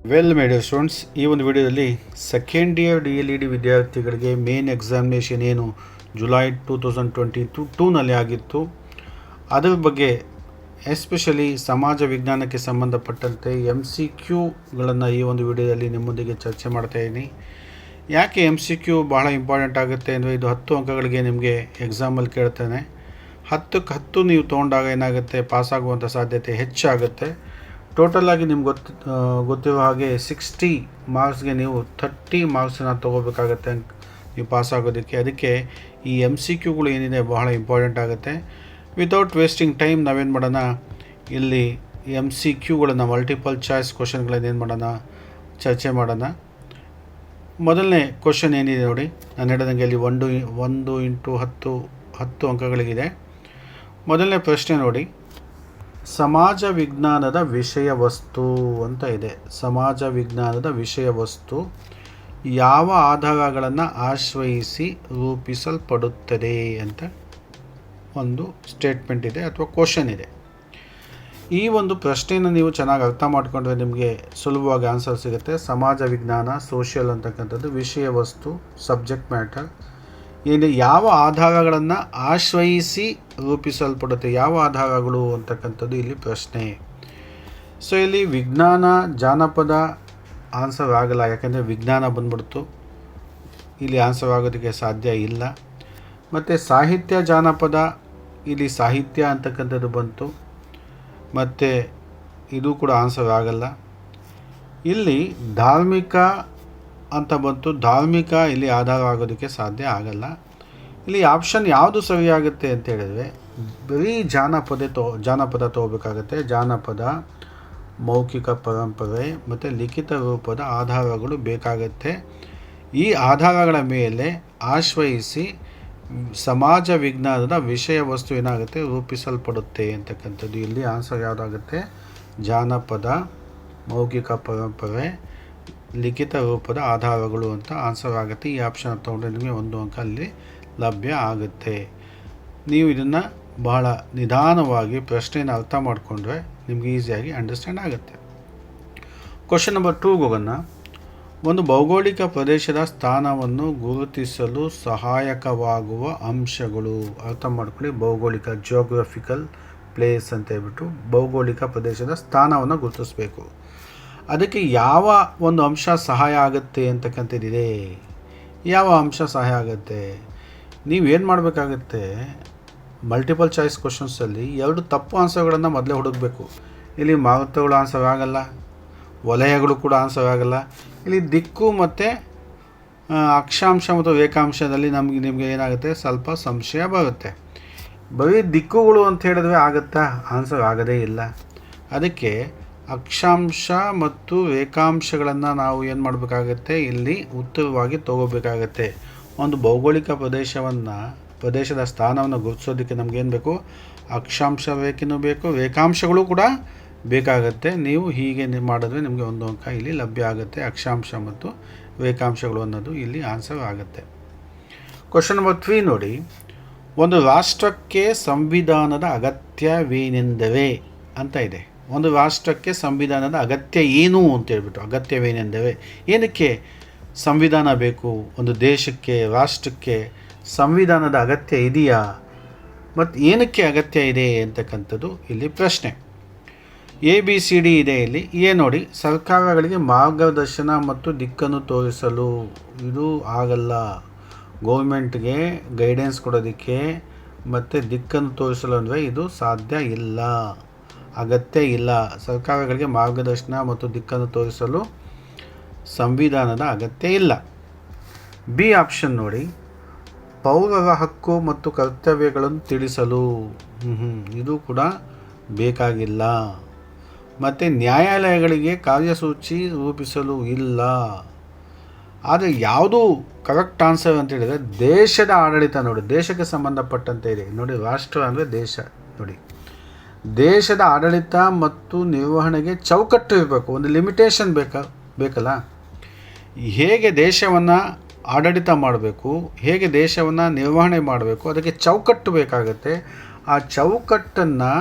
Well my dear students, ಈ ಒಂದು ವಿಡಿಯೋದಲ್ಲಿ ಸೆಕೆಂಡ್ ಇಯರ್ DLED ವಿದ್ಯಾರ್ಥಿಗಳಿಗೆ ಮೇನ್ ಎಕ್ಸಾಮಿನೇಷನ್ ಏನು ಜುಲೈ 2022ನಲ್ಲಿ ಆಗಿತ್ತು ಅದರ ಬಗ್ಗೆ ಎಸ್ಪೆಷಲಿ ಸಮಾಜ ವಿಜ್ಞಾನಕ್ಕೆ ಸಂಬಂಧಪಟ್ಟಂತೆ MCQಗಳನ್ನು ಈ ಒಂದು ವಿಡಿಯೋದಲ್ಲಿ ನಿಮ್ಮೊಂದಿಗೆ ಚರ್ಚೆ ಮಾಡ್ತಾ ಇದ್ದೀನಿ. ಯಾಕೆ MCQ ಬಹಳ ಇಂಪಾರ್ಟೆಂಟ್ ಆಗುತ್ತೆ ಅಂದರೆ ಇದು 10 ಅಂಕಗಳಿಗೆ ನಿಮಗೆ ಎಕ್ಸಾಮಲ್ಲಿ ಕೇಳ್ತಾನೆ. 10ಕ್ಕೆ 10 ನೀವು ತೊಗೊಂಡಾಗ ಏನಾಗುತ್ತೆ, ಪಾಸಾಗುವಂಥ ಸಾಧ್ಯತೆ ಹೆಚ್ಚಾಗುತ್ತೆ. ಟೋಟಲಾಗಿ ನಿಮ್ಗೆ ಗೊತ್ತಿರೋ ಹಾಗೆ 60 ಮಾರ್ಕ್ಸ್ಗೆ ನೀವು 30 ಮಾರ್ಕ್ಸನ್ನು ತೊಗೋಬೇಕಾಗತ್ತೆ ನೀವು ಪಾಸಾಗೋದಕ್ಕೆ. ಅದಕ್ಕೆ ಈ MCQಗಳು ಏನಿದೆ ಬಹಳ ಇಂಪಾರ್ಟೆಂಟ್ ಆಗುತ್ತೆ. ವಿತೌಟ್ ವೇಸ್ಟಿಂಗ್ ಟೈಮ್ ನಾವೇನು ಮಾಡೋಣ, ಇಲ್ಲಿ MCQಗಳನ್ನು ಮಲ್ಟಿಪಲ್ ಚಾಯ್ಸ್ ಕ್ವಶನ್ಗಳನ್ನು ಏನು ಮಾಡೋಣ, ಚರ್ಚೆ ಮಾಡೋಣ. ಮೊದಲನೇ ಕ್ವಶನ್ ಏನಿದೆ ನೋಡಿ, ನಾನು ಹೇಳಿದಂಗೆ ಇಲ್ಲಿ 1 ಇಂಟು 10 ಅಂಕಗಳಿಗಿದೆ. ಮೊದಲನೇ ಪ್ರಶ್ನೆ ನೋಡಿ, ಸಮಾಜ ವಿಜ್ಞಾನದ ವಿಷಯ ವಸ್ತು ಅಂತ ಇದೆ. ಸಮಾಜ ವಿಜ್ಞಾನದ ವಿಷಯ ವಸ್ತು ಯಾವ ಆಧಾರಗಳನ್ನು ಆಶ್ರಯಿಸಿ ರೂಪಿಸಲ್ಪಡುತ್ತದೆ ಅಂತ ಒಂದು ಸ್ಟೇಟ್ಮೆಂಟ್ ಇದೆ ಅಥವಾ ಕ್ವಶನ್ ಇದೆ. ಈ ಒಂದು ಪ್ರಶ್ನೆಯನ್ನು ನೀವು ಚೆನ್ನಾಗಿ ಅರ್ಥ ಮಾಡಿಕೊಂಡ್ರೆ ನಿಮಗೆ ಸುಲಭವಾಗಿ ಆನ್ಸರ್ ಸಿಗುತ್ತೆ. ಸಮಾಜ ವಿಜ್ಞಾನ, ಸೋಷಿಯಲ್ ಅಂತಕ್ಕಂಥದ್ದು ವಿಷಯ ವಸ್ತು, ಸಬ್ಜೆಕ್ಟ್ ಮ್ಯಾಟರ್ ಏನು, ಯಾವ ಆಧಾರಗಳನ್ನು ಆಶ್ರಯಿಸಿ ರೂಪಿಸಲ್ಪಡುತ್ತೆ, ಯಾವ ಆಧಾರಗಳು ಅಂತಕ್ಕಂಥದ್ದು ಇಲ್ಲಿ ಪ್ರಶ್ನೆ. ಸೊ ಇಲ್ಲಿ ವಿಜ್ಞಾನ, ಜಾನಪದ ಆನ್ಸರ್ ಆಗಲ್ಲ, ಯಾಕೆಂದರೆ ವಿಜ್ಞಾನ ಬಂದ್ಬಿಡ್ತು, ಇಲ್ಲಿ ಆನ್ಸರ್ ಆಗೋದಕ್ಕೆ ಸಾಧ್ಯ ಇಲ್ಲ. ಮತ್ತು ಸಾಹಿತ್ಯ, ಜಾನಪದ, ಇಲ್ಲಿ ಸಾಹಿತ್ಯ ಅಂತಕ್ಕಂಥದ್ದು ಬಂತು, ಮತ್ತು ಇದು ಕೂಡ ಆನ್ಸರ್ ಆಗಲ್ಲ. ಇಲ್ಲಿ ಧಾರ್ಮಿಕ ಅಂತ ಬಂತು, ಧಾರ್ಮಿಕ ಇಲ್ಲಿ ಆಧಾರ ಆಗೋದಕ್ಕೆ ಸಾಧ್ಯ ಆಗಲ್ಲ. ಇಲ್ಲಿ ಆಪ್ಷನ್ ಯಾವುದು ಸರಿಯಾಗುತ್ತೆ ಅಂತ ಹೇಳಿದರೆ ಬರೀ ಜಾನಪದ ತೊಗೋಬೇಕಾಗತ್ತೆ. ಜಾನಪದ, ಮೌಖಿಕ ಪರಂಪರೆ ಮತ್ತು ಲಿಖಿತ ರೂಪದ ಆಧಾರಗಳು ಬೇಕಾಗತ್ತೆ. ಈ ಆಧಾರಗಳ ಮೇಲೆ ಆಶ್ರಯಿಸಿ ಸಮಾಜ ವಿಜ್ಞಾನದ ವಿಷಯ ವಸ್ತು ಏನಾಗುತ್ತೆ, ರೂಪಿಸಲ್ಪಡುತ್ತೆ ಅಂತಕ್ಕಂಥದ್ದು. ಇಲ್ಲಿ ಆನ್ಸರ್ ಯಾವುದಾಗುತ್ತೆ, ಜಾನಪದ, ಮೌಖಿಕ ಪರಂಪರೆ, ಲಿಖಿತ ರೂಪದ ಆಧಾರಗಳು ಅಂತ ಆನ್ಸರ್ ಆಗುತ್ತೆ. ಈ ಆಪ್ಷನ್ ತೊಗೊಂಡ್ರೆ ನಿಮಗೆ 1 ಅಂಕ ಅಲ್ಲಿ ಲಭ್ಯ ಆಗುತ್ತೆ. ನೀವು ಇದನ್ನು ಬಹಳ ನಿಧಾನವಾಗಿ ಪ್ರಶ್ನೆಯನ್ನು ಅರ್ಥ ಮಾಡಿಕೊಂಡ್ರೆ ನಿಮಗೆ ಈಸಿಯಾಗಿ ಅಂಡರ್ಸ್ಟ್ಯಾಂಡ್ ಆಗುತ್ತೆ. ಕ್ವಶನ್ ನಂಬರ್ 2ಗೆ ಹೋಗೋಣ. ಒಂದು ಭೌಗೋಳಿಕ ಪ್ರದೇಶದ ಸ್ಥಾನವನ್ನು ಗುರುತಿಸಲು ಸಹಾಯಕವಾಗುವ ಅಂಶಗಳು. ಅರ್ಥ ಮಾಡ್ಕೊಳ್ಳಿ, ಭೌಗೋಳಿಕ, ಜಿಯೋಗ್ರಫಿಕಲ್ ಪ್ಲೇಸ್ ಅಂತ ಹೇಳ್ಬಿಟ್ಟು ಭೌಗೋಳಿಕ ಪ್ರದೇಶದ ಸ್ಥಾನವನ್ನು ಗುರುತಿಸಬೇಕು. ಅದಕ್ಕೆ ಯಾವ ಒಂದು ಅಂಶ ಸಹಾಯ ಆಗುತ್ತೆ ಅಂತಕ್ಕಂಥದ್ದಿದೆ. ಯಾವ ಅಂಶ ಸಹಾಯ ಆಗುತ್ತೆ, ನೀವೇನು ಮಾಡಬೇಕಾಗತ್ತೆ, ಮಲ್ಟಿಪಲ್ ಚಾಯ್ಸ್ ಕ್ವಶನ್ಸಲ್ಲಿ 2 ತಪ್ಪು ಆನ್ಸರ್ಗಳನ್ನು ಮೊದಲೇ ಹುಡುಕಬೇಕು. ಇಲ್ಲಿ ಮಾರುತಗಳು ಆನ್ಸರ್ ಆಗಲ್ಲ, ವಲಯಗಳು ಕೂಡ ಆನ್ಸರ್ ಆಗಲ್ಲ. ಇಲ್ಲಿ ದಿಕ್ಕು ಮತ್ತು ಅಕ್ಷಾಂಶ ಮತ್ತು ರೇಖಾಂಶದಲ್ಲಿ ನಿಮಗೆ ಏನಾಗುತ್ತೆ, ಸ್ವಲ್ಪ ಸಂಶಯ ಬರುತ್ತೆ. ಬರೀ ದಿಕ್ಕುಗಳು ಅಂತ ಹೇಳಿದ್ರೆ ಆಗುತ್ತಾ, ಆನ್ಸರ್ ಆಗೋದೇ ಇಲ್ಲ. ಅದಕ್ಕೆ ಅಕ್ಷಾಂಶ ಮತ್ತು ರೇಖಾಂಶಗಳನ್ನು ನಾವು ಏನು ಮಾಡಬೇಕಾಗತ್ತೆ, ಇಲ್ಲಿ ಉತ್ತರವಾಗಿ ತಗೋಬೇಕಾಗತ್ತೆ. ಒಂದು ಭೌಗೋಳಿಕ ಪ್ರದೇಶದ ಸ್ಥಾನವನ್ನು ಗುರುತಿಸೋದಕ್ಕೆ ನಮಗೇನು ಬೇಕು, ಅಕ್ಷಾಂಶ ರೇಖೆನೂ ಬೇಕು, ರೇಖಾಂಶಗಳು ಕೂಡ ಬೇಕಾಗತ್ತೆ. ನೀವು ಹೀಗೆ ಮಾಡಿದ್ರೆ ನಿಮಗೆ 1 ಅಂಕ ಇಲ್ಲಿ ಲಭ್ಯ ಆಗುತ್ತೆ. ಅಕ್ಷಾಂಶ ಮತ್ತು ರೇಖಾಂಶಗಳು ಅನ್ನೋದು ಇಲ್ಲಿ ಆನ್ಸರ್ ಆಗುತ್ತೆ. ಕ್ವಶನ್ ನಂಬರ್ 3 ನೋಡಿ, ಒಂದು ರಾಷ್ಟ್ರಕ್ಕೆ ಸಂವಿಧಾನದ ಅಗತ್ಯವೇನೆಂದರೆ ಅಂತ ಇದೆ. ಒಂದು ರಾಷ್ಟ್ರಕ್ಕೆ ಸಂವಿಧಾನದ ಅಗತ್ಯ ಏನು ಅಂತ ಹೇಳ್ಬಿಟ್ಟು, ಅಗತ್ಯವೇನೆಂದರೆ ಏನಕ್ಕೆ ಸಂವಿಧಾನ ಬೇಕು, ಒಂದು ದೇಶಕ್ಕೆ, ರಾಷ್ಟ್ರಕ್ಕೆ ಸಂವಿಧಾನದ ಅಗತ್ಯ ಇದೆಯಾ ಮತ್ತು ಏನಕ್ಕೆ ಅಗತ್ಯ ಇದೆ ಅಂತಕ್ಕಂಥದ್ದು ಇಲ್ಲಿ ಪ್ರಶ್ನೆ. ABCD ಇದೆ. ಇಲ್ಲಿ ನೋಡಿ, ಸರ್ಕಾರಗಳಿಗೆ ಮಾರ್ಗದರ್ಶನ ಮತ್ತು ದಿಕ್ಕನ್ನು ತೋರಿಸಲು. ಇದು ಆಗಲ್ಲ. ಗೌರ್ಮೆಂಟ್ಗೆ ಗೈಡೆನ್ಸ್ ಕೊಡೋದಕ್ಕೆ ಮತ್ತು ದಿಕ್ಕನ್ನು ತೋರಿಸಲು ಅಂದರೆ ಇದು ಸಾಧ್ಯ ಇಲ್ಲ, ಅಗತ್ಯ ಇಲ್ಲ. ಸರ್ಕಾರಗಳಿಗೆ ಮಾರ್ಗದರ್ಶನ ಮತ್ತು ದಿಕ್ಕನ್ನು ತೋರಿಸಲು ಸಂವಿಧಾನದ ಅಗತ್ಯ ಇಲ್ಲ. B ಆಪ್ಷನ್ ನೋಡಿ, ಪೌರರ ಹಕ್ಕು ಮತ್ತು ಕರ್ತವ್ಯಗಳನ್ನು ತಿಳಿಸಲು. ಇದು ಕೂಡ ಬೇಕಾಗಿಲ್ಲ. ಮತ್ತು ನ್ಯಾಯಾಲಯಗಳಿಗೆ ಕಾರ್ಯಸೂಚಿ ರೂಪಿಸಲು ಇಲ್ಲ. ಆದರೆ ಯಾವುದು ಕರೆಕ್ಟ್ ಆನ್ಸರ್ ಅಂತ ಹೇಳಿದರೆ ದೇಶದ ಆಡಳಿತ ನೋಡಿ, ದೇಶಕ್ಕೆ ಸಂಬಂಧಪಟ್ಟಂತೆ ಇದೆ ನೋಡಿ. ರಾಷ್ಟ್ರ ಅಂದರೆ ದೇಶ ನೋಡಿ, ದೇಶದ ಆಡಳಿತ ಮತ್ತು ನಿರ್ವಹಣೆಗೆ ಚೌಕಟ್ಟು ಇರಬೇಕು, ಒಂದು ಲಿಮಿಟೇಷನ್ ಬೇಕಲ್ಲ. ಹೇಗೆ ದೇಶವನ್ನು ಆಡಳಿತ ಮಾಡಬೇಕು, ಹೇಗೆ ದೇಶವನ್ನು ನಿರ್ವಹಣೆ ಮಾಡಬೇಕು, ಅದಕ್ಕೆ ಚೌಕಟ್ಟು ಬೇಕಾಗುತ್ತೆ. ಆ ಚೌಕಟ್ಟನ್ನು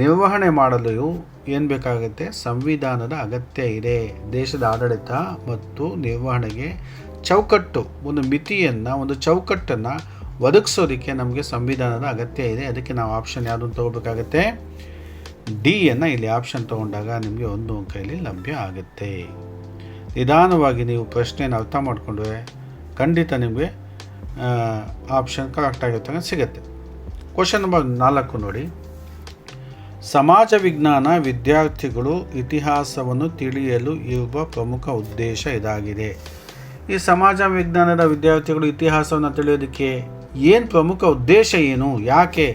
ನಿರ್ವಹಣೆ ಮಾಡಲು ಏನು ಬೇಕಾಗುತ್ತೆ? ಸಂವಿಧಾನದ ಅಗತ್ಯ ಇದೆ. ದೇಶದ ಆಡಳಿತ ಮತ್ತು ನಿರ್ವಹಣೆಗೆ ಚೌಕಟ್ಟು, ಒಂದು ಮಿತಿಯನ್ನು, ಒಂದು ಚೌಕಟ್ಟನ್ನು ಒದಗಿಸೋದಕ್ಕೆ ನಮಗೆ ಸಂವಿಧಾನದ ಅಗತ್ಯ ಇದೆ. ಅದಕ್ಕೆ ನಾವು ಆಪ್ಷನ್ ಯಾವುದನ್ನು ತೊಗೋಬೇಕಾಗತ್ತೆ? ಡಿಯನ್ನು ಇಲ್ಲಿ ಆಪ್ಷನ್ ತೊಗೊಂಡಾಗ ನಿಮಗೆ 1 ಅಂಕ ಇಲ್ಲಿ ಲಭ್ಯ ಆಗುತ್ತೆ. ನಿಧಾನವಾಗಿ ನೀವು ಪ್ರಶ್ನೆಯನ್ನು ಅರ್ಥ ಮಾಡಿಕೊಂಡ್ರೆ ಖಂಡಿತ ನಿಮಗೆ ಆಪ್ಷನ್ ಕರೆಕ್ಟಾಗಿರ್ತಂಗೆ ಸಿಗುತ್ತೆ. ಕ್ವಶನ್ ನಂಬರ್ 4 ನೋಡಿ. ಸಮಾಜ ವಿಜ್ಞಾನ ವಿದ್ಯಾರ್ಥಿಗಳು ಇತಿಹಾಸವನ್ನು ತಿಳಿಯಲು ಇರುವ ಪ್ರಮುಖ ಉದ್ದೇಶ ಇದಾಗಿದೆ. ಈ ಸಮಾಜ ವಿಜ್ಞಾನದ ವಿದ್ಯಾರ್ಥಿಗಳು ಇತಿಹಾಸವನ್ನು ತಿಳಿಯೋದಕ್ಕೆ ಏನು ಪ್ರಮುಖ ಉದ್ದೇಶ ಏನು? ಯಾಕೆ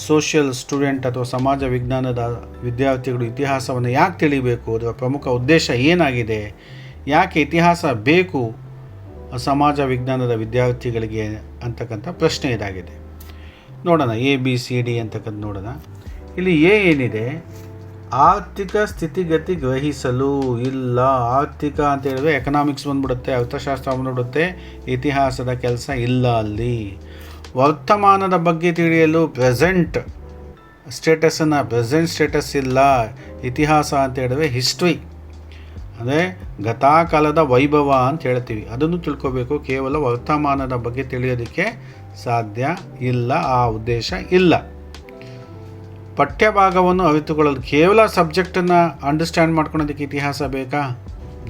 ಸೋಷಿಯಲ್ ಸ್ಟೂಡೆಂಟ್ ಅಥವಾ ಸಮಾಜ ವಿಜ್ಞಾನದ ವಿದ್ಯಾರ್ಥಿಗಳು ಇತಿಹಾಸವನ್ನು ಯಾಕೆ ತಿಳಿಬೇಕು? ಅದರ ಪ್ರಮುಖ ಉದ್ದೇಶ ಏನಾಗಿದೆ? ಯಾಕೆ ಇತಿಹಾಸ ಬೇಕು ಸಮಾಜ ವಿಜ್ಞಾನದ ವಿದ್ಯಾರ್ಥಿಗಳಿಗೆ ಅಂತಕ್ಕಂಥ ಪ್ರಶ್ನೆ ಇದಾಗಿದೆ. ನೋಡೋಣ, ABCD ಅಂತಕ್ಕಂಥ ನೋಡೋಣ. ಇಲ್ಲಿ ಏನಿದೆ? ಆರ್ಥಿಕ ಸ್ಥಿತಿಗತಿ ಗ್ರಹಿಸಲು ಇಲ್ಲ. ಆರ್ಥಿಕ ಅಂತ ಹೇಳಿದ್ರೆ ಎಕನಾಮಿಕ್ಸ್ ಬಂದ್ಬಿಡುತ್ತೆ, ಅರ್ಥಶಾಸ್ತ್ರ ಬಂದ್ಬಿಡುತ್ತೆ, ಇತಿಹಾಸದ ಕೆಲಸ ಇಲ್ಲ ಅಲ್ಲಿ. ವರ್ತಮಾನದ ಬಗ್ಗೆ ತಿಳಿಯಲು ಪ್ರೆಸೆಂಟ್ ಸ್ಟೇಟಸ್ ಇಲ್ಲ. ಇತಿಹಾಸ ಅಂತ ಹೇಳಿದ್ರೆ ಹಿಸ್ಟ್ರಿ, ಅಂದರೆ ಗತಕಾಲದ ವೈಭವ ಅಂತ ಹೇಳ್ತೀವಿ, ಅದನ್ನು ತಿಳ್ಕೋಬೇಕು. ಕೇವಲ ವರ್ತಮಾನದ ಬಗ್ಗೆ ತಿಳಿಯೋದಕ್ಕೆ ಸಾಧ್ಯ ಇಲ್ಲ, ಆ ಉದ್ದೇಶ ಇಲ್ಲ. ಪಠ್ಯಭಾಗವನ್ನು ಅರಿತುಕೊಳ್ಳಲು, ಕೇವಲ ಸಬ್ಜೆಕ್ಟನ್ನು ಅಂಡರ್ಸ್ಟ್ಯಾಂಡ್ ಮಾಡ್ಕೊಳೋದಕ್ಕೆ ಇತಿಹಾಸ ಬೇಕಾ?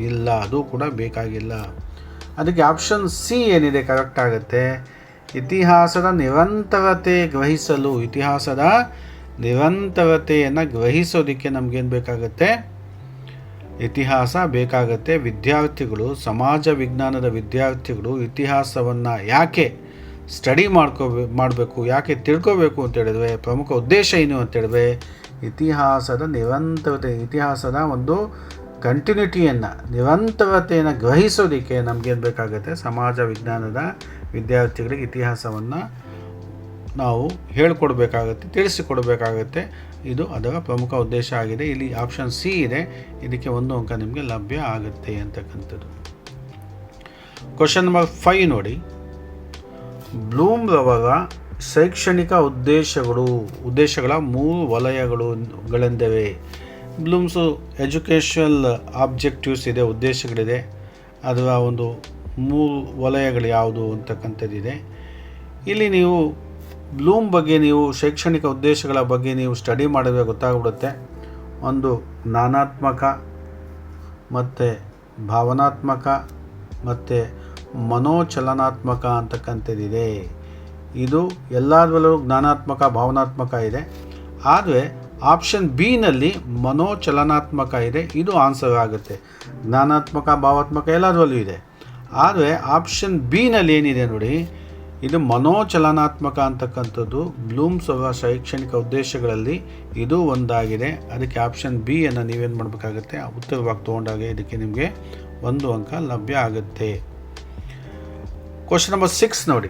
ಇಲ್ಲ, ಅದು ಕೂಡ ಬೇಕಾಗಿಲ್ಲ. ಅದಕ್ಕೆ ಆಪ್ಷನ್ ಸಿ ಏನಿದೆ ಕರೆಕ್ಟ್ ಆಗುತ್ತೆ. ಇತಿಹಾಸದ ನಿರಂತರತೆ ಗ್ರಹಿಸಲು, ಇತಿಹಾಸದ ನಿರಂತರತೆಯನ್ನು ಗ್ರಹಿಸೋದಕ್ಕೆ ನಮಗೇನು ಬೇಕಾಗುತ್ತೆ? ಇತಿಹಾಸ ಬೇಕಾಗುತ್ತೆ. ವಿದ್ಯಾರ್ಥಿಗಳು, ಸಮಾಜ ವಿಜ್ಞಾನದ ವಿದ್ಯಾರ್ಥಿಗಳು ಇತಿಹಾಸವನ್ನು ಯಾಕೆ ಸ್ಟಡಿ ಮಾಡಬೇಕು, ಯಾಕೆ ತಿಳ್ಕೋಬೇಕು ಅಂತ ಹೇಳಿದ್ರೆ ಪ್ರಮುಖ ಉದ್ದೇಶ ಏನು ಅಂತ ಹೇಳಿದ್ರೆ ಇತಿಹಾಸದ ನಿರಂತರತೆ, ಇತಿಹಾಸದ ಒಂದು ಕಂಟಿನ್ಯೂಟಿಯನ್ನು, ನಿರಂತರತೆಯನ್ನು ಗ್ರಹಿಸೋದಕ್ಕೆ ನಮಗೇನು ಬೇಕಾಗುತ್ತೆ? ಸಮಾಜ ವಿಜ್ಞಾನದ ವಿದ್ಯಾರ್ಥಿಗಳಿಗೆ ಇತಿಹಾಸವನ್ನು ನಾವು ಹೇಳಿಕೊಡ್ಬೇಕಾಗತ್ತೆ, ತಿಳಿಸಿಕೊಡಬೇಕಾಗತ್ತೆ. ಇದು ಅದರ ಪ್ರಮುಖ ಉದ್ದೇಶ ಆಗಿದೆ. ಇಲ್ಲಿ ಆಪ್ಷನ್ ಸಿ ಇದೆ, ಇದಕ್ಕೆ 1 ಅಂಕ ನಿಮಗೆ ಲಭ್ಯ ಆಗುತ್ತೆ ಅಂತಕ್ಕಂಥದ್ದು. ಕ್ವಶನ್ ನಂಬರ್ 5 ನೋಡಿ. ಬ್ಲೂಮ್ ರವರ ಶೈಕ್ಷಣಿಕ ಉದ್ದೇಶಗಳ 3 ವಲಯಗಳೆಂದರೆ. ಬ್ಲೂಮ್ಸು ಎಜುಕೇಷನಲ್ ಆಬ್ಜೆಕ್ಟಿವ್ಸ್ ಇದೆ, ಉದ್ದೇಶಗಳಿದೆ. ಅದರ ಒಂದು 3 ವಲಯಗಳು ಯಾವುದು ಅಂತಕ್ಕಂಥದ್ದಿದೆ. ಇಲ್ಲಿ ನೀವು ಬ್ಲೂಮ್ ಬಗ್ಗೆ, ನೀವು ಶೈಕ್ಷಣಿಕ ಉದ್ದೇಶಗಳ ಬಗ್ಗೆ ನೀವು ಸ್ಟಡಿ ಮಾಡಿದ್ರೆ ಗೊತ್ತಾಗ್ಬಿಡುತ್ತೆ. ಒಂದು ಜ್ಞಾನಾತ್ಮಕ, ಮತ್ತು ಭಾವನಾತ್ಮಕ, ಮತ್ತು ಮನೋಚಲನಾತ್ಮಕ ಅಂತಕ್ಕಂಥದ್ದಿದೆ. ಇದು ಎಲ್ಲದರಲ್ಲೂ ಜ್ಞಾನಾತ್ಮಕ, ಭಾವನಾತ್ಮಕ ಇದೆ. ಆದರೆ ಆಪ್ಷನ್ ಬಿನಲ್ಲಿ ಮನೋಚಲನಾತ್ಮಕ ಇದೆ, ಇದು ಆನ್ಸರ್ ಆಗುತ್ತೆ. ಜ್ಞಾನಾತ್ಮಕ, ಭಾವಾತ್ಮಕ ಎಲ್ಲದರಲ್ಲೂ ಇದೆ. ಆದರೆ ಆಪ್ಷನ್ ಬಿನಲ್ಲಿ ಏನಿದೆ ನೋಡಿ, ಇದು ಮನೋಚಲನಾತ್ಮಕ ಅಂತಕ್ಕಂಥದ್ದು ಬ್ಲೂಮ್ಸ್ ಅವರ ಶೈಕ್ಷಣಿಕ ಉದ್ದೇಶಗಳಲ್ಲಿ ಇದು ಒಂದಾಗಿದೆ. ಅದಕ್ಕೆ ಆಪ್ಷನ್ ಬಿಯನ್ನು ನೀವೇನು ಮಾಡಬೇಕಾಗುತ್ತೆ? ಉತ್ತರವಾಗಿ ತೊಗೊಂಡಾಗ ಇದಕ್ಕೆ ನಿಮಗೆ 1 ಅಂಕ ಲಭ್ಯ ಆಗುತ್ತೆ. ಕ್ವಶನ್ ನಂಬರ್ 6 ನೋಡಿ.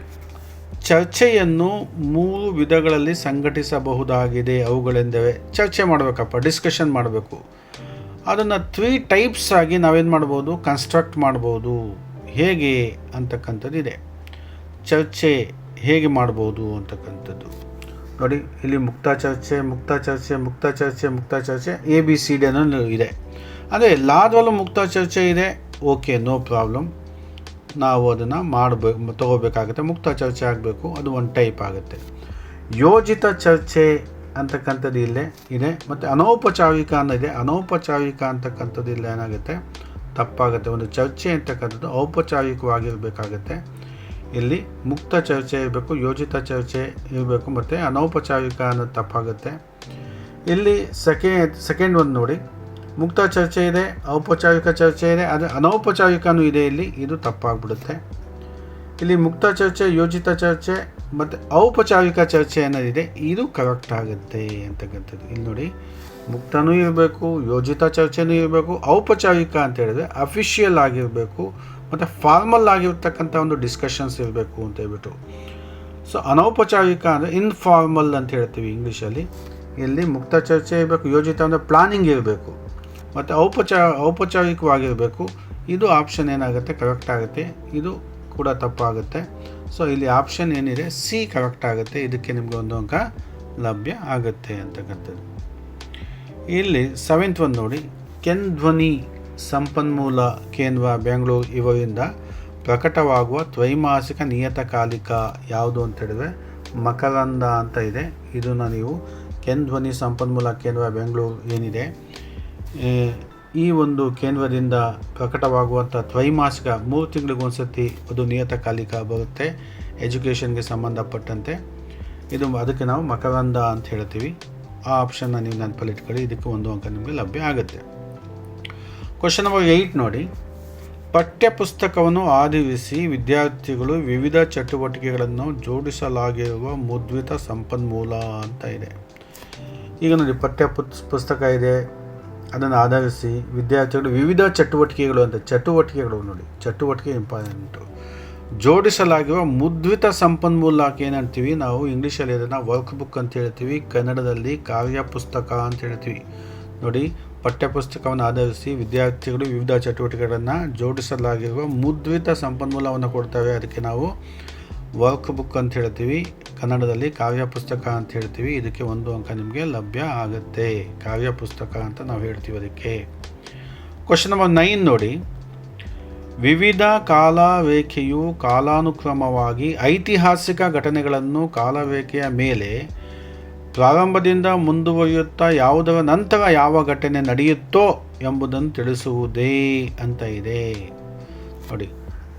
ಚರ್ಚೆಯನ್ನು 3 ವಿಧಗಳಲ್ಲಿ ಸಂಘಟಿಸಬಹುದಾಗಿದೆ. ಅವುಗಳೆಂದರೆ, ಚರ್ಚೆ ಮಾಡಬೇಕಪ್ಪ, ಡಿಸ್ಕಷನ್ ಮಾಡಬೇಕು. ಅದನ್ನು 3 ಟೈಪ್ಸ್ ಆಗಿ ನಾವೇನು ಮಾಡ್ಬೋದು? ಕನ್ಸ್ಟ್ರಕ್ಟ್ ಮಾಡ್ಬೋದು. ಹೇಗೆ ಅಂತಕ್ಕಂಥದ್ದಿದೆ. ಚರ್ಚೆ ಹೇಗೆ ಮಾಡ್ಬೋದು ಅಂತಕ್ಕಂಥದ್ದು ನೋಡಿ. ಇಲ್ಲಿ ಮುಕ್ತ ಚರ್ಚೆ, ABCD ಅನ್ನೋ ಇದೆ. ಅದೇ ಎಲ್ಲದರಲ್ಲೂ ಮುಕ್ತ ಚರ್ಚೆ ಇದೆ, ಓಕೆ, ನೋ ಪ್ರಾಬ್ಲಮ್. ನಾವು ಅದನ್ನು ತಗೋಬೇಕಾಗುತ್ತೆ. ಮುಕ್ತ ಚರ್ಚೆ ಆಗಬೇಕು, ಅದು ಒಂದು ಟೈಪ್ ಆಗುತ್ತೆ. ಯೋಜಿತ ಚರ್ಚೆ ಅಂತಕ್ಕಂಥದ್ದು ಇಲ್ಲೇ ಇದೆ. ಮತ್ತು ಅನೌಪಚಾರಿಕ ಅನ್ನೋದಿದೆ. ಅನೌಪಚಾರಿಕ ಅಂತಕ್ಕಂಥದ್ದು ಇಲ್ಲ ಏನಾಗುತ್ತೆ? ತಪ್ಪಾಗುತ್ತೆ. ಒಂದು ಚರ್ಚೆ ಅಂತಕ್ಕಂಥದ್ದು ಔಪಚಾರಿಕವಾಗಿರಬೇಕಾಗತ್ತೆ. ಇಲ್ಲಿ ಮುಕ್ತ ಚರ್ಚೆ ಇರಬೇಕು, ಯೋಜಿತ ಚರ್ಚೆ ಇರಬೇಕು, ಮತ್ತು ಅನೌಪಚಾರಿಕ ಅನ್ನೋದು ತಪ್ಪಾಗುತ್ತೆ. ಇಲ್ಲಿ ಸೆಕೆಂಡ್ ಒಂದು ನೋಡಿ, ಮುಕ್ತ ಚರ್ಚೆ ಇದೆ, ಔಪಚಾರಿಕ ಚರ್ಚೆ ಇದೆ, ಆದರೆ ಅನೌಪಚಾರಿಕನೂ ಇದೆ. ಇಲ್ಲಿ ಇದು ತಪ್ಪಾಗ್ಬಿಡುತ್ತೆ. ಇಲ್ಲಿ ಮುಕ್ತ ಚರ್ಚೆ, ಯೋಜಿತ ಚರ್ಚೆ ಮತ್ತು ಔಪಚಾರಿಕ ಚರ್ಚೆ ಅನ್ನೋದಿದೆ, ಇದು ಕರೆಕ್ಟ್ ಆಗುತ್ತೆ ಅಂತಕ್ಕಂಥದ್ದು. ಇಲ್ಲಿ ನೋಡಿ, ಮುಕ್ತನೂ ಇರಬೇಕು, ಯೋಜಿತ ಚರ್ಚೆನೂ ಇರಬೇಕು, ಔಪಚಾರಿಕ ಅಂತ ಹೇಳಿದ್ರೆ ಅಫಿಷಿಯಲ್ ಆಗಿರಬೇಕು, ಮತ್ತು ಫಾರ್ಮಲ್ ಆಗಿರ್ತಕ್ಕಂಥ ಒಂದು ಡಿಸ್ಕಷನ್ಸ್ ಇರಬೇಕು ಅಂತ ಹೇಳ್ಬಿಟ್ಟು. ಸೊ ಅನೌಪಚಾರಿಕ ಅಂದರೆ ಇನ್ಫಾರ್ಮಲ್ ಅಂತ ಹೇಳ್ತೀವಿ ಇಂಗ್ಲೀಷಲ್ಲಿ. ಇಲ್ಲಿ ಮುಕ್ತ ಚರ್ಚೆ ಇರಬೇಕು, ಯೋಜಿತ ಅಂದರೆ ಪ್ಲಾನಿಂಗ್ ಇರಬೇಕು, ಮತ್ತು ಔಪಚಾರಿಕವಾಗಿರಬೇಕು. ಇದು ಆಪ್ಷನ್ ಏನಾಗುತ್ತೆ? ಕರೆಕ್ಟ್ ಆಗುತ್ತೆ. ಇದು ಕೂಡ ತಪ್ಪಾಗುತ್ತೆ. ಸೊ ಇಲ್ಲಿ ಆಪ್ಷನ್ ಏನಿದೆ ಸಿ ಕರೆಕ್ಟ್ ಆಗುತ್ತೆ. ಇದಕ್ಕೆ ನಿಮಗೆ 1 ಅಂಕ ಲಭ್ಯ ಆಗುತ್ತೆ ಅಂತಕ್ಕಂಥದ್ದು. ಇಲ್ಲಿ 7th ಒಂದು ನೋಡಿ, ಕೆನ್ ಧ್ವನಿ ಸಂಪನ್ಮೂಲ ಕೇಂದ್ರ ಬೆಂಗಳೂರು ಇವರಿಂದ ಪ್ರಕಟವಾಗುವ ದ್ವೈಮಾಸಿಕ ನಿಯತಕಾಲಿಕ ಯಾವುದು ಅಂತ ಹೇಳಿದ್ರೆ ಮಕರಂದ ಅಂತ ಇದೆ. ಇದನ್ನು ನೀವು ಕೆನ್ ಧ್ವನಿ ಸಂಪನ್ಮೂಲ ಕೇಂದ್ರ ಬೆಂಗಳೂರು ಏನಿದೆ, ಈ ಒಂದು ಕೇಂದ್ರದಿಂದ ಪ್ರಕಟವಾಗುವಂಥ ದ್ವೈಮಾಸಿಕ 3 ತಿಂಗಳಿಗೊಂದ್ಸತಿ ಅದು ನಿಯತಕಾಲಿಕ ಬರುತ್ತೆ ಎಜುಕೇಷನ್ಗೆ ಸಂಬಂಧಪಟ್ಟಂತೆ. ಅದಕ್ಕೆ ನಾವು ಮಕರಂದ ಅಂತ ಹೇಳ್ತೀವಿ. ಆ ಆಪ್ಷನ್ನ ನೀವು ನೆನಪಲ್ಲಿಟ್ಕೊಳ್ಳಿ. ಇದಕ್ಕೆ 1 ಅಂಕ ನಿಮಗೆ ಲಭ್ಯ ಆಗುತ್ತೆ. ಕ್ವಶನ್ ನಂಬರ್ 8 ನೋಡಿ, ಪಠ್ಯಪುಸ್ತಕವನ್ನು ಆಧರಿಸಿ ವಿದ್ಯಾರ್ಥಿಗಳು ವಿವಿಧ ಚಟುವಟಿಕೆಗಳನ್ನು ಜೋಡಿಸಲಾಗಿರುವ ಮುದ್ರಿತ ಸಂಪನ್ಮೂಲ ಅಂತ ಇದೆ. ಈಗ ನೋಡಿ, ಪುಸ್ತಕ ಇದೆ, ಅದನ್ನು ಆಧರಿಸಿ ವಿದ್ಯಾರ್ಥಿಗಳು ವಿವಿಧ ಚಟುವಟಿಕೆಗಳು ಅಂತ, ಚಟುವಟಿಕೆಗಳು ನೋಡಿ, ಚಟುವಟಿಕೆ ಇಂಪಾರ್ಟೆಂಟು. ಜೋಡಿಸಲಾಗಿರುವ ಮುದ್ರಿತ ಸಂಪನ್ಮೂಲಕ್ಕೆ ಏನಂತೀವಿ ನಾವು ಇಂಗ್ಲೀಷಲ್ಲಿ ಅದನ್ನು ವರ್ಕ್ ಬುಕ್ ಅಂತ ಹೇಳ್ತೀವಿ, ಕನ್ನಡದಲ್ಲಿ ಕಾರ್ಯಪುಸ್ತಕ ಅಂತ ಹೇಳ್ತೀವಿ. ನೋಡಿ, ಪಠ್ಯಪುಸ್ತಕವನ್ನು ಆಧರಿಸಿ ವಿದ್ಯಾರ್ಥಿಗಳು ವಿವಿಧ ಚಟುವಟಿಕೆಗಳನ್ನು ಜೋಡಿಸಲಾಗಿರುವ ಮುದ್ರಿತ ಸಂಪನ್ಮೂಲವನ್ನು ಕೊಡ್ತವೆ. ಅದಕ್ಕೆ ನಾವು ವರ್ಕ್ ಬುಕ್ ಅಂತ ಹೇಳ್ತೀವಿ, ಕನ್ನಡದಲ್ಲಿ ಕಾರ್ಯಪುಸ್ತಕ ಅಂತ ಹೇಳ್ತೀವಿ. ಇದಕ್ಕೆ 1 ಅಂಕ ನಿಮಗೆ ಲಭ್ಯ ಆಗುತ್ತೆ. ಕಾರ್ಯಪುಸ್ತಕ ಅಂತ ನಾವು ಹೇಳ್ತೀವಿ ಅದಕ್ಕೆ. ಕ್ವಶನ್ ನಂಬರ್ 9 ನೋಡಿ, ವಿವಿಧ ಕಾಲರೇಖೆಯು ಕಾಲಾನುಕ್ರಮವಾಗಿ ಐತಿಹಾಸಿಕ ಘಟನೆಗಳನ್ನು ಕಾಲರೇಖೆಯ ಮೇಲೆ ಪ್ರಾರಂಭದಿಂದ ಮುಂದುವರಿಯುತ್ತಾ ಯಾವುದರ ನಂತರ ಯಾವ ಘಟನೆ ನಡೆಯುತ್ತೋ ಎಂಬುದನ್ನು ತಿಳಿಸುವುದೇ ಅಂತ ಇದೆ. ನೋಡಿ,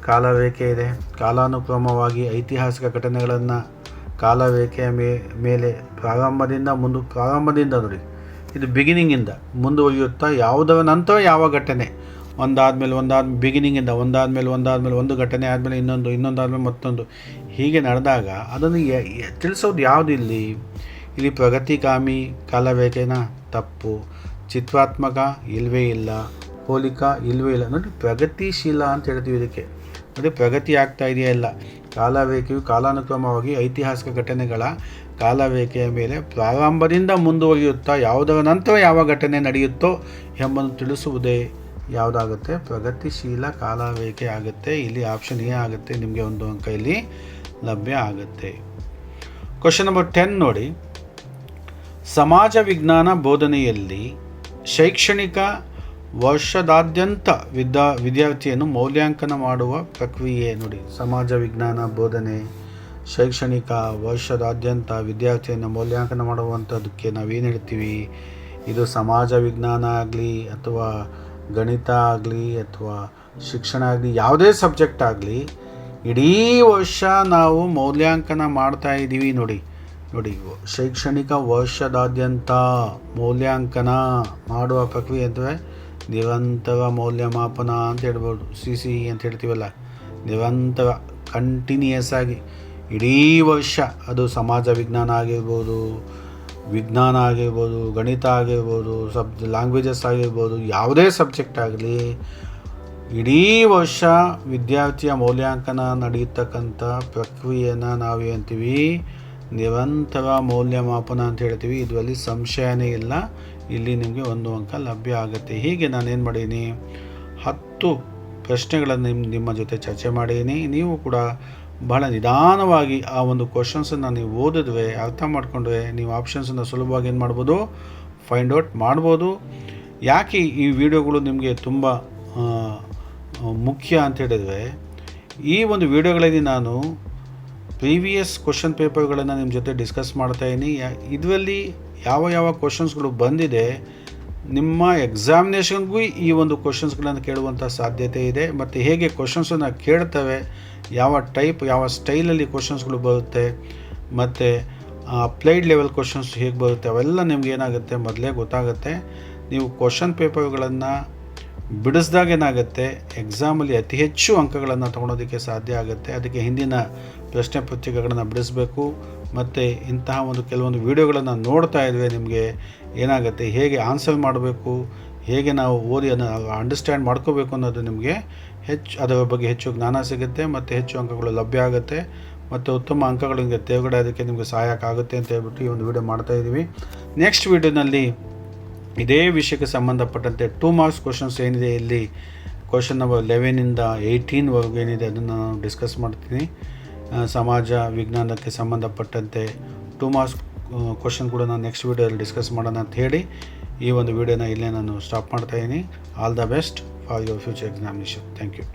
ಕಾಲರೇಖೆ ಇದೆ, ಕಾಲಾನುಕ್ರಮವಾಗಿ ಐತಿಹಾಸಿಕ ಘಟನೆಗಳನ್ನು ಕಾಲರೇಖೆಯ ಮೇಲೆ ಪ್ರಾರಂಭದಿಂದ ನೋಡಿ, ಇದು ಬಿಗಿನಿಂಗಿಂದ ಮುಂದುವರಿಯುತ್ತಾ ಯಾವುದರ ನಂತರ ಯಾವ ಘಟನೆ, ಬಿಗಿನಿಂಗಿಂದ ಒಂದಾದ್ಮೇಲೆ ಒಂದು ಘಟನೆ ಆದಮೇಲೆ ಇನ್ನೊಂದಾದ್ಮೇಲೆ ಮತ್ತೊಂದು, ಹೀಗೆ ನಡೆದಾಗ ಅದನ್ನು ತಿಳಿಸೋದು ಯಾವುದು ಇಲ್ಲಿ ಪ್ರಗತಿಗಾಮಿ ಕಾಲರೇಖೆನ ತಪ್ಪು, ಚಿತ್ರಾತ್ಮಕ ಇಲ್ಲವೇ ಇಲ್ಲ, ಹೋಲಿಕಾ ಇಲ್ಲವೇ ಇಲ್ಲ. ನೋಡಿ, ಪ್ರಗತಿಶೀಲ ಅಂತ ಹೇಳ್ತೀವಿ ಇದಕ್ಕೆ. ನೋಡಿ, ಪ್ರಗತಿ ಆಗ್ತಾ ಇದೆಯಾ ಇಲ್ಲ. ಕಾಲರೇಖೆಯು ಕಾಲಾನುಕ್ರಮವಾಗಿ ಐತಿಹಾಸಿಕ ಘಟನೆಗಳ ಕಾಲರೇಖೆಯ ಮೇಲೆ ಪ್ರಾರಂಭದಿಂದ ಮುಂದುವರಿಯುತ್ತಾ ಯಾವುದರ ನಂತರ ಯಾವ ಘಟನೆ ನಡೆಯುತ್ತೋ ಎಂಬುದನ್ನು ತಿಳಿಸುವುದೇ ಯಾವುದಾಗುತ್ತೆ, ಪ್ರಗತಿಶೀಲ ಕಾಲರೇಖೆ ಆಗುತ್ತೆ. ಇಲ್ಲಿ ಆಪ್ಷನ್ ಎ ಆಗುತ್ತೆ. ನಿಮಗೆ 1 ಅಂಕ ಇಲ್ಲಿ ಲಭ್ಯ ಆಗುತ್ತೆ. ಕ್ವಶನ್ ನಂಬರ್ 10 ನೋಡಿ, ಸಮಾಜ ವಿಜ್ಞಾನ ಬೋಧನೆಯಲ್ಲಿ ಶೈಕ್ಷಣಿಕ ವರ್ಷದಾದ್ಯಂತ ವಿದ್ಯಾರ್ಥಿಯನ್ನು ಮೌಲ್ಯಾಂಕನ ಮಾಡುವ ಪ್ರಕ್ರಿಯೆ. ನೋಡಿ, ಸಮಾಜ ವಿಜ್ಞಾನ ಬೋಧನೆ ಶೈಕ್ಷಣಿಕ ವರ್ಷದಾದ್ಯಂತ ವಿದ್ಯಾರ್ಥಿಯನ್ನು ಮೌಲ್ಯಾಂಕನ ಮಾಡುವಂಥದ್ದಕ್ಕೆ ನಾವೇನು ಹೇಳ್ತೀವಿ, ಇದು ಸಮಾಜ ವಿಜ್ಞಾನ ಆಗಲಿ ಅಥವಾ ಗಣಿತ ಆಗಲಿ ಅಥವಾ ಶಿಕ್ಷಣ ಆಗಲಿ, ಯಾವುದೇ ಸಬ್ಜೆಕ್ಟ್ ಆಗಲಿ ಇಡೀ ವರ್ಷ ನಾವು ಮೌಲ್ಯಾಂಕನ ಮಾಡ್ತಾ ಇದ್ದೀವಿ. ನೋಡಿ, ಶೈಕ್ಷಣಿಕ ವರ್ಷದಾದ್ಯಂತ ಮೌಲ್ಯಾಂಕನ ಮಾಡುವ ಪ್ರಕ್ರಿಯೆ ಅಂದರೆ ನಿರಂತರ ಮೌಲ್ಯಮಾಪನ ಅಂತ ಹೇಳ್ಬೋದು. CCE ಅಂತ ಹೇಳ್ತೀವಲ್ಲ, ನಿರಂತರ ಕಂಟಿನ್ಯೂಯಸ್ ಆಗಿ ಇಡೀ ವರ್ಷ, ಅದು ಸಮಾಜ ವಿಜ್ಞಾನ ಆಗಿರ್ಬೋದು, ವಿಜ್ಞಾನ ಆಗಿರ್ಬೋದು, ಗಣಿತ ಆಗಿರ್ಬೋದು, ಲ್ಯಾಂಗ್ವೇಜಸ್ ಆಗಿರ್ಬೋದು, ಯಾವುದೇ ಸಬ್ಜೆಕ್ಟ್ ಆಗಲಿ ಇಡೀ ವರ್ಷ ವಿದ್ಯಾರ್ಥಿಯ ಮೌಲ್ಯಾಂಕನ ನಡೆಯತಕ್ಕಂಥ ಪ್ರಕ್ರಿಯೆಯನ್ನು ನಾವು ಅಂತೀವಿ ನಿರಂತರ ಮೌಲ್ಯಮಾಪನ ಅಂತ ಹೇಳ್ತೀವಿ. ಇದರಲ್ಲಿ ಸಂಶಯನೇ ಇಲ್ಲ. ಇಲ್ಲಿ ನಿಮಗೆ 1 ಅಂಕ ಲಭ್ಯ ಆಗುತ್ತೆ. ಹೀಗೆ ನಾನೇನು ಮಾಡೀನಿ, 10 ಪ್ರಶ್ನೆಗಳನ್ನು ನಿಮ್ಮ ಜೊತೆ ಚರ್ಚೆ ಮಾಡೀನಿ. ನೀವು ಕೂಡ ಬಹಳ ನಿಧಾನವಾಗಿ ಆ ಒಂದು ಕ್ವಶನ್ಸನ್ನು ನೀವು ಓದಿದ್ರೆ, ಅರ್ಥ ಮಾಡಿಕೊಂಡ್ರೆ ನೀವು ಆಪ್ಷನ್ಸನ್ನು ಸುಲಭವಾಗಿ ಏನು ಮಾಡ್ಬೋದು, ಫೈಂಡ್ ಔಟ್ ಮಾಡ್ಬೋದು. ಯಾಕೆ ಈ ವಿಡಿಯೋಗಳು ನಿಮಗೆ ತುಂಬ ಮುಖ್ಯ ಅಂತ ಹೇಳಿದರೆ, ಈ ಒಂದು ವಿಡಿಯೋಗಳಲ್ಲಿ ನಾನು ಪ್ರೀವಿಯಸ್ ಕ್ವಶನ್ ಪೇಪರ್ಗಳನ್ನು ನಿಮ್ಮ ಜೊತೆ ಡಿಸ್ಕಸ್ ಮಾಡ್ತಾಯಿದ್ದೀನಿ. ಇದರಲ್ಲಿ ಯಾವ ಕ್ವಶನ್ಸ್ಗಳು ಬಂದಿದೆ, ನಿಮ್ಮ ಎಕ್ಸಾಮಿನೇಷನ್ಗೂ ಈ ಒಂದು ಕ್ವಶನ್ಸ್ಗಳನ್ನು ಕೇಳುವಂಥ ಸಾಧ್ಯತೆ ಇದೆ. ಮತ್ತು ಹೇಗೆ ಕ್ವಶನ್ಸನ್ನು ಕೇಳ್ತವೆ, ಯಾವ ಟೈಪ್ ಯಾವ ಸ್ಟೈಲಲ್ಲಿ ಕ್ವಶನ್ಸ್ಗಳು ಬರುತ್ತೆ, ಮತ್ತು ಅಪ್ಲೈಡ್ ಲೆವೆಲ್ ಕ್ವಶನ್ಸ್ ಹೇಗೆ ಬರುತ್ತೆ, ಅವೆಲ್ಲ ನಿಮ್ಗೆ ಏನಾಗುತ್ತೆ ಮೊದಲೇ ಗೊತ್ತಾಗುತ್ತೆ. ನೀವು ಕ್ವಶನ್ ಪೇಪರ್ಗಳನ್ನು ಬಿಡಿಸಿದಾಗ ಏನಾಗುತ್ತೆ, ಎಕ್ಸಾಮಲ್ಲಿ ಅತಿ ಹೆಚ್ಚು ಅಂಕಗಳನ್ನು ತೊಗೊಳೋದಕ್ಕೆ ಸಾಧ್ಯ ಆಗುತ್ತೆ. ಅದಕ್ಕೆ ಹಿಂದಿನ ಪ್ರಶ್ನೆ ಪತ್ರಿಕೆಗಳನ್ನು ಬಿಡಿಸಬೇಕು. ಮತ್ತು ಇಂತಹ ಕೆಲವೊಂದು ವಿಡಿಯೋಗಳನ್ನು ನೋಡ್ತಾ ಇದ್ದರೆ ನಿಮಗೆ ಏನಾಗುತ್ತೆ, ಹೇಗೆ ಆನ್ಸರ್ ಮಾಡಬೇಕು, ಹೇಗೆ ನಾವು ಓದಿ ಅದನ್ನು ಅಂಡರ್ಸ್ಟ್ಯಾಂಡ್ ಮಾಡ್ಕೋಬೇಕು ಅನ್ನೋದು ನಿಮಗೆ ಅದರ ಬಗ್ಗೆ ಹೆಚ್ಚು ಜ್ಞಾನ ಸಿಗುತ್ತೆ ಮತ್ತು ಹೆಚ್ಚು ಅಂಕಗಳು ಲಭ್ಯ ಆಗುತ್ತೆ ಮತ್ತು ಉತ್ತಮ ಅಂಕಗಳು ನಿಮಗೆ ತೇರ್ಗಡೆ ಅದಕ್ಕೆ ನಿಮಗೆ ಸಹಾಯಕ ಆಗುತ್ತೆ ಅಂತ ಹೇಳ್ಬಿಟ್ಟು ಈ ಒಂದು ವಿಡಿಯೋ ಮಾಡ್ತಾಯಿದ್ದೀವಿ. ನೆಕ್ಸ್ಟ್ ವಿಡಿಯೋನಲ್ಲಿ ಇದೇ ವಿಷಯಕ್ಕೆ ಸಂಬಂಧಪಟ್ಟಂತೆ 2 ಮಾರ್ಕ್ಸ್ ಕ್ವಶನ್ಸ್ ಏನಿದೆ, ಇಲ್ಲಿ ಕ್ವಶನ್ ನಂಬರ್ 11ಇಂದ 18ವರೆಗೂ ಏನಿದೆ ಅದನ್ನು ನಾನು ಡಿಸ್ಕಸ್ ಮಾಡ್ತೀನಿ. ಸಮಾಜ ವಿಜ್ಞಾನಕ್ಕೆ ಸಂಬಂಧಪಟ್ಟಂತೆ 2 ಮಾರ್ಕ್ಸ್ ಕ್ವಶನ್ ಕೂಡ ನಾನು ನೆಕ್ಸ್ಟ್ ವೀಡಿಯೋದಲ್ಲಿ ಡಿಸ್ಕಸ್ ಮಾಡೋಣ ಅಂತ ಹೇಳಿ ಈ ಒಂದು ವಿಡಿಯೋನ ಇಲ್ಲೇ ನಾನು ಸ್ಟಾಪ್ ಮಾಡ್ತಾಯಿದ್ದೀನಿ. All the best for your future examination. Thank you.